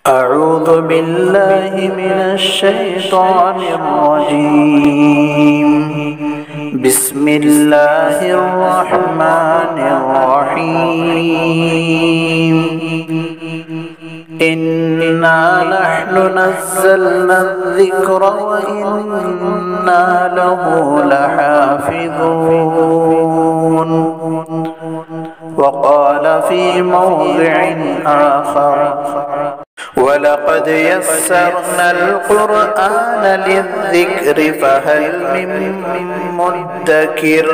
أعوذ بالله من الشيطان الرجيم. بسم الله الرحمن الرحيم. إنا نحن نزلنا الذكر وإنا له لحافظون. وقال في موضع آخر: وَلَقَدْ يَسَّرْنَا الْقُرْآنَ لِلذِّكْرِ فَهَلْ مِن مُّدَّكِرٍ.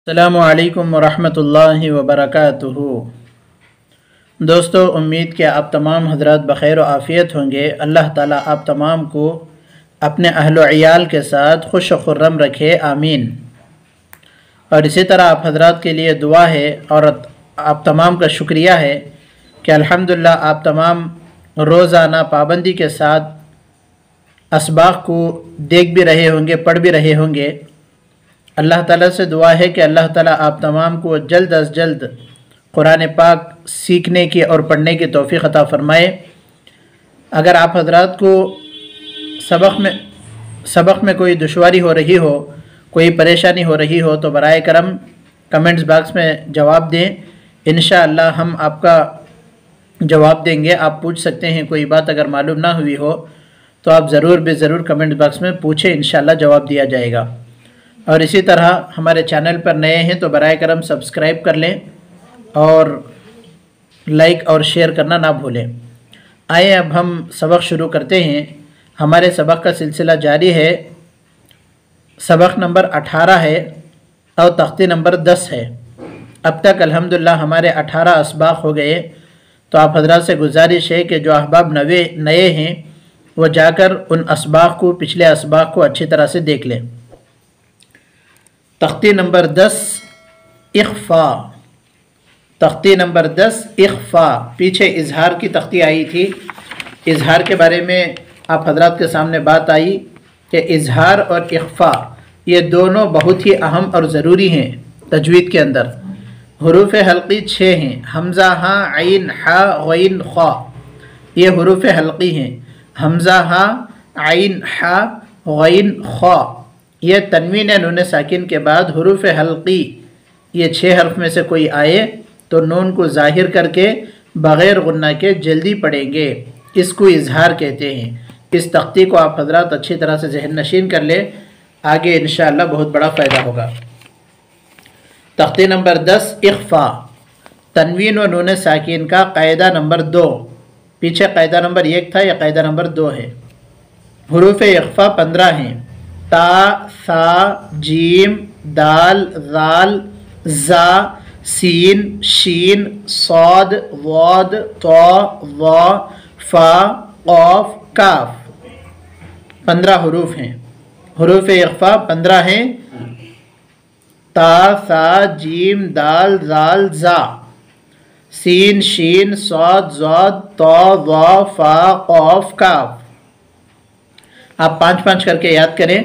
السلام علیکم ورحمۃ اللہ وبرکاتہ. دوستو، امید کہ آپ تمام حضرات بخیر و عافیت ہوں گے. اللہ تعالیٰ آپ تمام کو اپنے اہل و عیال کے ساتھ خوش و خرم رکھے، آمین. اور اسی طرح آپ حضرات کے لیے دعا ہے اور آپ تمام کا شکریہ ہے کہ الحمدللہ آپ تمام روزانہ پابندی کے ساتھ اسباق کو دیکھ بھی رہے ہوں گے، پڑھ بھی رہے ہوں گے. اللہ تعالیٰ سے دعا ہے کہ اللہ تعالیٰ آپ تمام کو جلد از جلد قرآن پاک سیکھنے کی اور پڑھنے کی توفیق عطا فرمائے. اگر آپ حضرات کو سبق میں کوئی دشواری ہو رہی ہو، کوئی پریشانی ہو رہی ہو تو برائے کرم کمنٹس باکس میں جواب دیں. انشاءاللہ ہم آپ کا جواب دیں گے. آپ پوچھ سکتے ہیں، کوئی بات اگر معلوم نہ ہوئی ہو تو آپ ضرور کمنٹ باکس میں پوچھیں، انشاءاللہ جواب دیا جائے گا. اور اسی طرح ہمارے چینل پر نئے ہیں تو برائے کرم سبسکرائب کر لیں اور لائک اور شیئر کرنا نہ بھولیں. آئیں اب ہم سبق شروع کرتے ہیں. ہمارے سبق کا سلسلہ جاری ہے. سبق نمبر 18 ہے اور تختی نمبر 10 ہے. اب تک الحمدللہ ہمارے 18 اسباق ہو گئے. تو آپ حضرات سے گزارش ہے کہ جو احباب نئے ہیں وہ جا کر ان اسباق کو، پچھلے اسباق کو اچھی طرح سے دیکھ لیں. تختی نمبر 10 اخفا. تختی نمبر 10 اخفا. پیچھے اظہار کی تختی آئی تھی. اظہار کے بارے میں آپ حضرات کے سامنے بات آئی کہ اظہار اور اخفا یہ دونوں بہت ہی اہم اور ضروری ہیں تجوید کے اندر. حروف حلقی 6 ہیں. حمزہ ہاں، عین ہا، غین خا، یہ حروف حلقی ہیں. حمزہ ہاں، عین ہا، غین خا. یہ تنوین نون ساکن کے بعد حروف حلقی یہ 6 حرف میں سے کوئی آئے تو نون کو ظاہر کر کے بغیر غنہ کے جلدی پڑھیں گے. اس کو اظہار کہتے ہیں. اس تختی کو آپ حضرات اچھی طرح سے ذہن نشین کر لیں، آگے انشاءاللہ بہت بڑا فائدہ ہوگا. تختی نمبر 10 اخفا. تنوین و نون ساکین کا قاعدہ نمبر 2. پیچھے قاعدہ نمبر 1 تھا، یہ قاعدہ نمبر 2 ہے. حروف اخفا 15 ہیں. تا، ثا، جیم، دال، ذال، زا، سین، شین، صاد، ضاد، طا، ظا، فا، قاف، کاف. 15 حروف ہیں. حروف اخفا 15 ہیں. تا، ثا، جیم، دال، ذال، زا، سین، شین، صاد، ضاد، طا، ظا، فا، قاف، کاف. آپ 5 کر کے یاد کریں.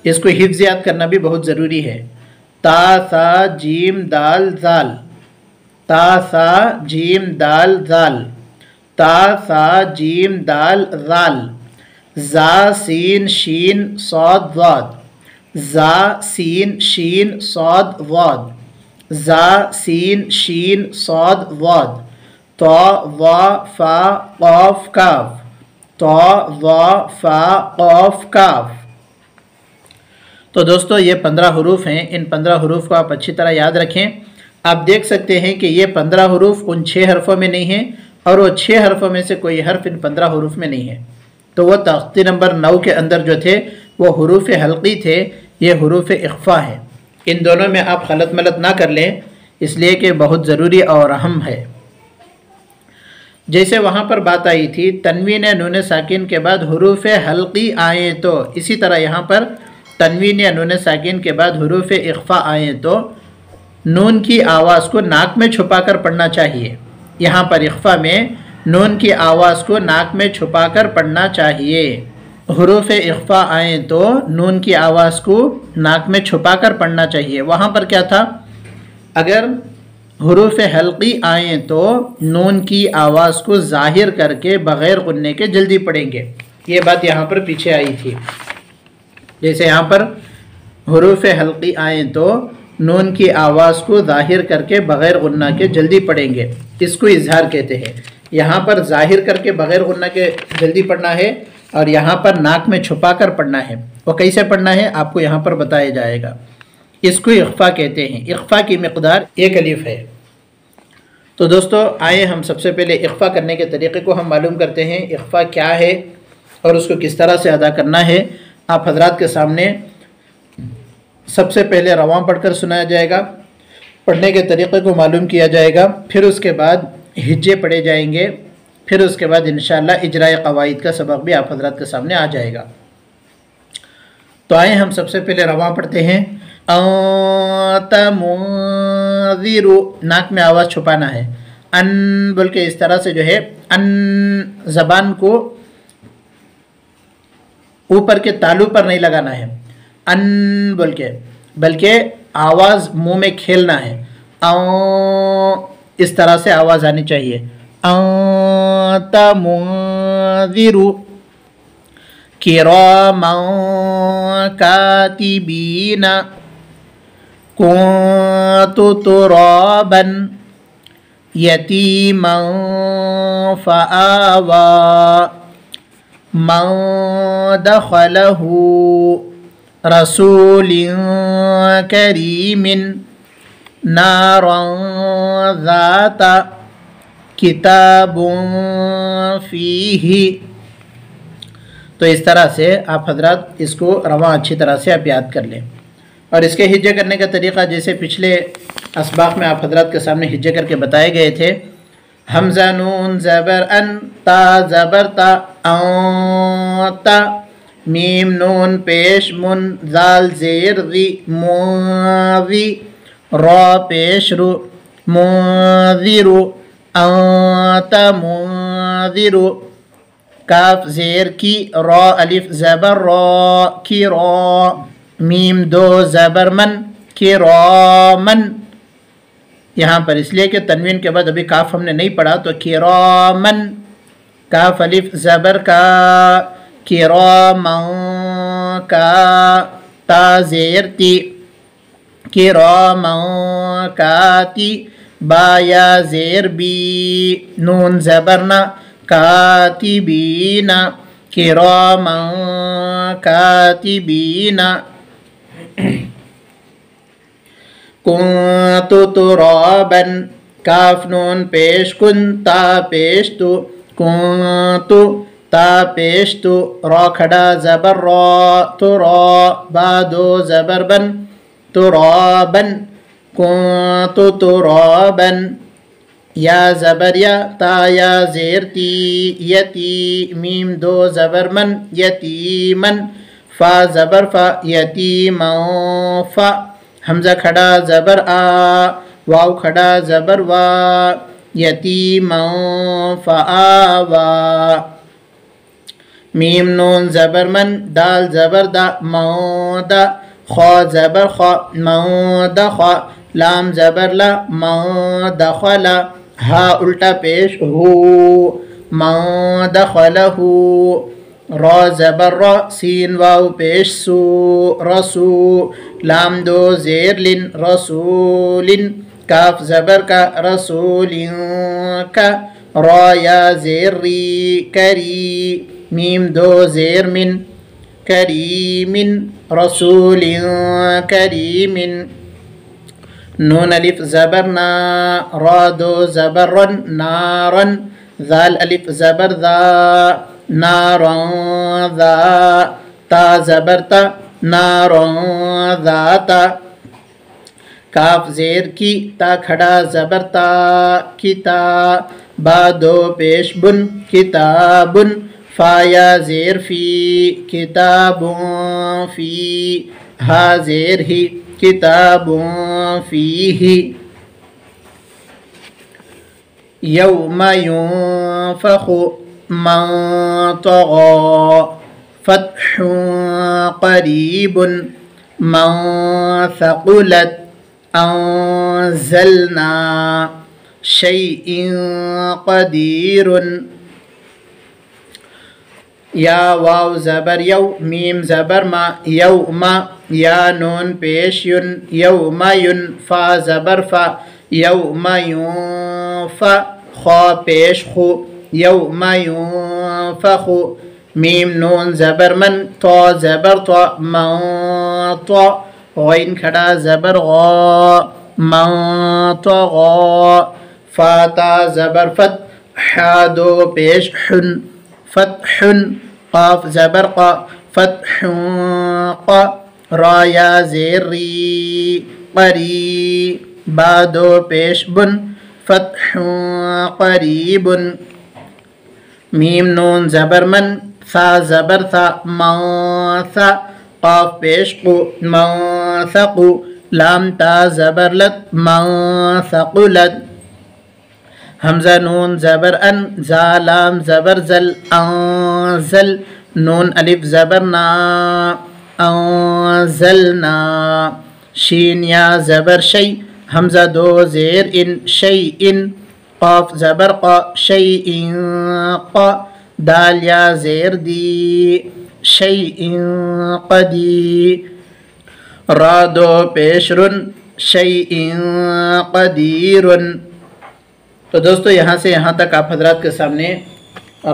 اس کو حفظ یاد کرنا بھی بہت ضروری ہے. تا، ثا، جیم، دال، ذال. تا، ثا، جیم، دال، ذال. تا، ثا، جیم، دال، ذال. زا، سین، شین، صاد، ضاد. زا، سین، شین، صاد، ضاد. زا، سین، شین، صاد، ضاد. طا، ظا، فا، قاف، کاف. طا، ظا، فا، قاف، کاف. تو دوستو یہ 15 حروف ہیں. ان 15 حروف کو آپ اچھی طرح یاد رکھیں. آپ دیکھ سکتے ہیں کہ یہ 15 حروف ان 6 حرفوں میں نہیں ہیں اور وہ 6 حرفوں میں سے کوئی حرف ان 15 حروف میں نہیں ہے. تو وہ تختی نمبر 9 کے اندر جو تھے وہ حروف حلقی تھے، یہ حروف اخفا ہے. ان دونوں میں آپ خلط ملط نہ کر لیں، اس لیے کہ بہت ضروری اور اہم ہے. جیسے وہاں پر بات آئی تھی تنوین نون ساکن کے بعد حروف حلقی آئیں تو اسی طرح یہاں پر تنوین یا نون ساکن کے بعد حروف اخفا آئیں تو نون کی آواز کو ناک میں چھپا کر پڑھنا چاہیے. یہاں پر اخفا میں نون کی آواز کو ناک میں چھپا کر پڑھنا چاہیے. حروف اخفا آئیں تو نون کی آواز کو ناک میں چھپا کر پڑھنا چاہیے. وہاں پر کیا تھا؟ اگر حروف حلقی آئیں تو نون کی آواز کو ظاہر کر کے بغیر غننے کے جلدی پڑھیں گے. یہ بات یہاں پر پیچھے آئی تھی. جیسے یہاں پر حروف حلقی آئیں تو نون کی آواز کو ظاہر کر کے بغیر غنہ کے جلدی پڑھیں گے، اس کو اظہار کہتے ہیں. یہاں پر ظاہر کر کے بغیر غنہ کے جلدی پڑھنا ہے اور یہاں پر ناک میں چھپا کر پڑھنا ہے. وہ کیسے پڑھنا ہے آپ کو یہاں پر بتایا جائے گا. اس کو اخفا کہتے ہیں. اخفا کی مقدار 1 الف ہے. تو دوستو آئے ہم سب سے پہلے اخفا کرنے کے طریقے کو ہم معلوم کرتے ہیں. اخفا کیا ہے اور اس کو کس طرح سے ادا کرنا ہے آپ حضرات کے سامنے سب سے پہلے رواں پڑھ کر سنایا جائے گا. پڑھنے کے طریقے کو معلوم کیا جائے گا. پھر اس کے بعد ہجے پڑھے جائیں گے. پھر اس کے بعد انشاءاللہ اجرائے قواعد کا سبق بھی آپ حضرات کے سامنے آ جائے گا. تو آئیں ہم سب سے پہلے رواں پڑھتے ہیں. انت منذر، ناک میں آواز چھپانا ہے. ان بول کے اس طرح سے جو ہے ان زبان کو اوپر کے تالو پر نہیں لگانا ہے ان بول کے، بلکہ آواز منہ میں کھیلنا ہے. اس طرح سے آواز آنی چاہیے. انت منذر کراما کاتبین کنت ترابا یتیما فآوى من دخله رسول کریم نارا ذات کتاب فیہ. تو اس طرح سے آپ حضرات اس کو رواں اچھی طرح سے آپ یاد کر لیں. اور اس کے ہجے کرنے کا طریقہ جیسے پچھلے اسباق میں آپ حضرات کے سامنے ہجے کر کے بتائے گئے تھے. حمزہ نون زبر ان، تا زبر تا انت، میم نون پیش من، زال زیر ذی موذی، را پیش رو منذر انت منذر، کاف زیر کی، را الف زبر را کی را، میم دو زبر من کی را من. یہاں پر اس لیے کہ تنوین کے بعد ابھی کاف ہم نے نہیں پڑھا تو کرامن، کاف الف زبر کا، کرامن کا، تا زیر تی، کرامن کاتی، با یا زیر بی، نون زبرنا، کاتبین کرامن کاتبین. کنت ترابا، کاف نون پیش کن، تا پیش تو، کنت تا پیش تو، را کھڑا زبر را، تو را، با دو زبر بن، ترابن، کنت ترابن، یا زبر یا، تا یا زیر تی، یتی، میم دو زبر من، یتیمن، فا زبر فا، یتیما فا، حمزہ کھڑا زبر آ، واو کھڑا زبر وا، یتیما فآوا، میم نون زبر من، دال زبر دا، مودا، خا زبر خا، مودا خا، لام زبر لا، مودخلا، ہا الٹا پیش ہو، مودخلہ، را زبر را، سین واو پیش سو، رسو، لام دو زیر لن، رسول، کاف زبر کا، رسول کا، را یا زیر ری، کری، میم دو زیر من، کریم، رسول کریم، نون الف زبر نا، را دو زبر رن، نارن، ذال الف زبر ذا، نارا ذا، تا زبر تا، نارا ذاتا، کاف زیر کی، تا کھڑا زبر تا، کتا، با دو پیش بن، کتابن، فا یا زیر فی، کتاب فی، ہا زیر ہی، کتاب فیہ. یوم ینفخ من طغى فتح قریب من ثقلت انزلنا شيء قدير یا واو زبر یو میم زبر ما یوم یا نون پیش یون یوم یون فا زبر فا یوم یونف خا پیش خو یوم ينفخ میم نون زبر من تا زبر تا من تا غین کھڑا زبر غا من طغا فاتا زبر فت حا دو پیش حن فتح قاف زبر قا فتح قا را یا زیر ری قری با دو پیش بن فتح قریب میم نون زبر من ثا زبر ثا ما ثا قاف پیش قو ما ثقو لام تا زبر لت ما ثقلت حمزہ نون زبر ان زا لام زبر زل انزل نون الف زبر نا انزلنا شین یا زبر شی حمزہ دو زیر ان شی ان قاف زبر قا شیء قا دال یا زیر دی شیء قدی را دو پیش رن شیء قدیر تو دوستو یہاں سے یہاں تک آپ حضرات کے سامنے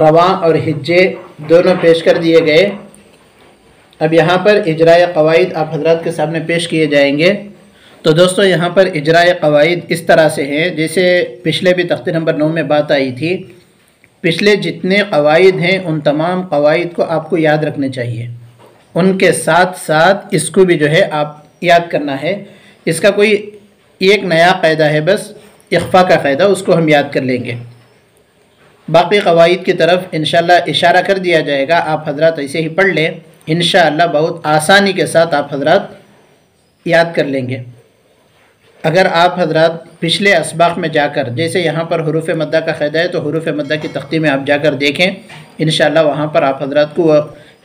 رواں اور ہجے دونوں پیش کر دیے گئے. اب یہاں پر اجرائے قواعد آپ حضرات کے سامنے پیش کیے جائیں گے. تو دوستو یہاں پر اجرائے قواعد اس طرح سے ہیں جیسے پچھلے بھی تختی نمبر 9 میں بات آئی تھی. پچھلے جتنے قواعد ہیں ان تمام قواعد کو آپ کو یاد رکھنے چاہیے. ان کے ساتھ ساتھ اس کو بھی جو ہے آپ یاد کرنا ہے. اس کا کوئی ایک نیا قاعدہ ہے بس اخفا کا قاعدہ، اس کو ہم یاد کر لیں گے. باقی قواعد کی طرف انشاءاللہ اشارہ کر دیا جائے گا. آپ حضرات ایسے ہی پڑھ لیں، انشاءاللہ بہت آسانی کے ساتھ آپ حضرات یاد کر لیں گے. اگر آپ حضرات پچھلے اسباق میں جا کر، جیسے یہاں پر حروف مدہ کا قاعدہ ہے تو حروف مدہ کی تختی میں آپ جا کر دیکھیں، انشاءاللہ وہاں پر آپ حضرات کو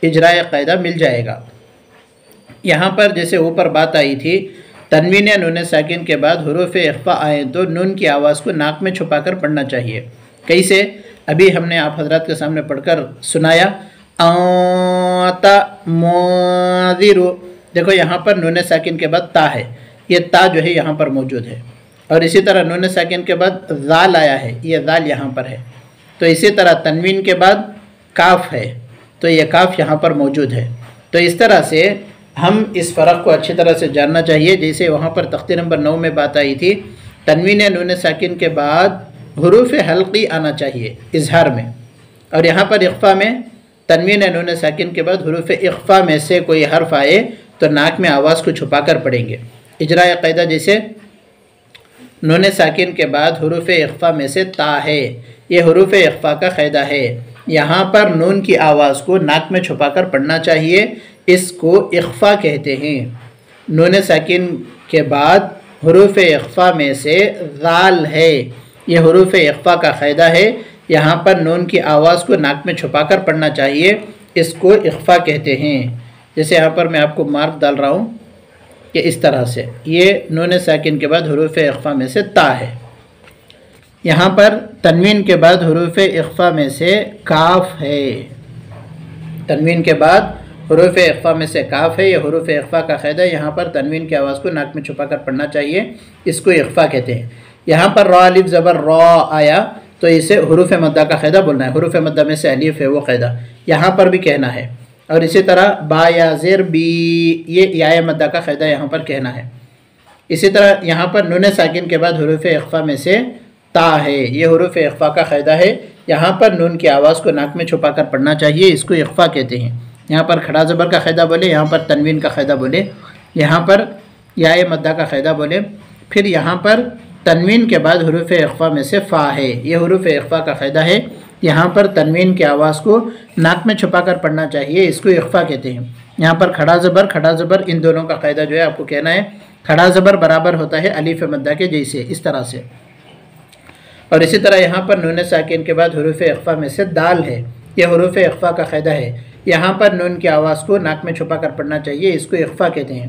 اجرائے قاعدہ مل جائے گا. یہاں پر جیسے اوپر بات آئی تھی، تنوین یا نون ساکن کے بعد حروف اخفا آئیں تو نون کی آواز کو ناک میں چھپا کر پڑھنا چاہیے. کیسے؟ ابھی ہم نے آپ حضرات کے سامنے پڑھ کر سنایا. آتا ماذرو، دیکھو یہاں پر نون ساکن کے بعد تا ہے، یہ تا جو ہے یہاں پر موجود ہے. اور اسی طرح نون ساکن کے بعد ذال آیا ہے، یہ ذال یہاں پر ہے. تو اسی طرح تنوین کے بعد کاف ہے تو یہ کاف یہاں پر موجود ہے. تو اس طرح سے ہم اس فرق کو اچھی طرح سے جاننا چاہیے. جیسے وہاں پر تختی نمبر 9 میں بات آئی تھی، تنوین نون ساکن کے بعد حروف حلقی آنا چاہیے اظہار میں، اور یہاں پر اخفا میں تنوین نون ساکن کے بعد حروف اخفا میں سے کوئی حرف آئے تو ناک میں آواز کو چھپا کر پڑھیں گے. اجرائے قاعدہ جیسے نون ساکن کے بعد حروف اخفا میں سے تا ہے، یہ حروف اخفا کا قاعدہ ہے. یہاں پر نون کی آواز کو ناک میں چھپا کر پڑھنا چاہیے، اس کو اخفا کہتے ہیں. نون ساکن کے بعد حروف اخفا میں سے ذال ہے، یہ حروف اخفا کا قاعدہ ہے. یہاں پر نون کی آواز کو ناک میں چھپا کر پڑھنا چاہیے، اس کو اخفا کہتے ہیں. جیسے یہاں پر میں آپ کو مارک ڈال رہا ہوں کہ اس طرح سے یہ نون ساکن کے بعد حروف اخفا میں سے تا ہے. یہاں پر تنوین کے بعد حروف اخفا میں سے کاف ہے، تنوین کے بعد حروف اخفا میں سے کاف ہے، یہ حروف اخفا کا قاعدہ ہے. یہاں پر تنوین کی آواز کو ناک میں چھپا کر پڑھنا چاہیے، اس کو اخفا کہتے ہیں. یہاں پر را الف زبر را آیا تو اسے حروف مدہ کا قاعدہ بولنا ہے. حروف مدہ میں سے الف ہے وہ قاعدہ یہاں پر بھی کہنا ہے. اور اسی طرح با یا زیر بی، یہ یا مدہ کا قاعدہ یہاں پر کہنا ہے. اسی طرح یہاں پر نون ساکن کے بعد حروف اخفا میں سے تا ہے، یہ حروف اخفا کا قاعدہ ہے. یہاں پر نون کی آواز کو ناک میں چھپا کر پڑھنا چاہیے، اس کو اخفا کہتے ہیں. یہاں پر کھڑا زبر کا قاعدہ بولے، یہاں پر تنوین کا قاعدہ بولے، یہاں پر یا مدہ کا قاعدہ بولے. پھر یہاں پر تنوین کے بعد حروف اخفا میں سے فا ہے، یہ حروف اخفا کا قاعدہ ہے. یہاں پر تنوین کی آواز کو ناک میں چھپا کر پڑھنا چاہیے، اس کو اخفا کہتے ہیں. یہاں پر کھڑا زبر ان دونوں کا قاعدہ جو ہے آپ کو کہنا ہے. کھڑا زبر برابر ہوتا ہے الف مدہ کے جیسے، اس طرح سے. اور اسی طرح یہاں پر نون ساکن کے بعد حروف اخفا میں سے دال ہے، یہ حروف اخفا کا قاعدہ ہے. یہاں پر نون کی آواز کو ناک میں چھپا کر پڑھنا چاہیے، اس کو اخفا کہتے ہیں.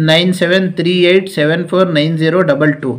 9738749022।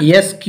YesQ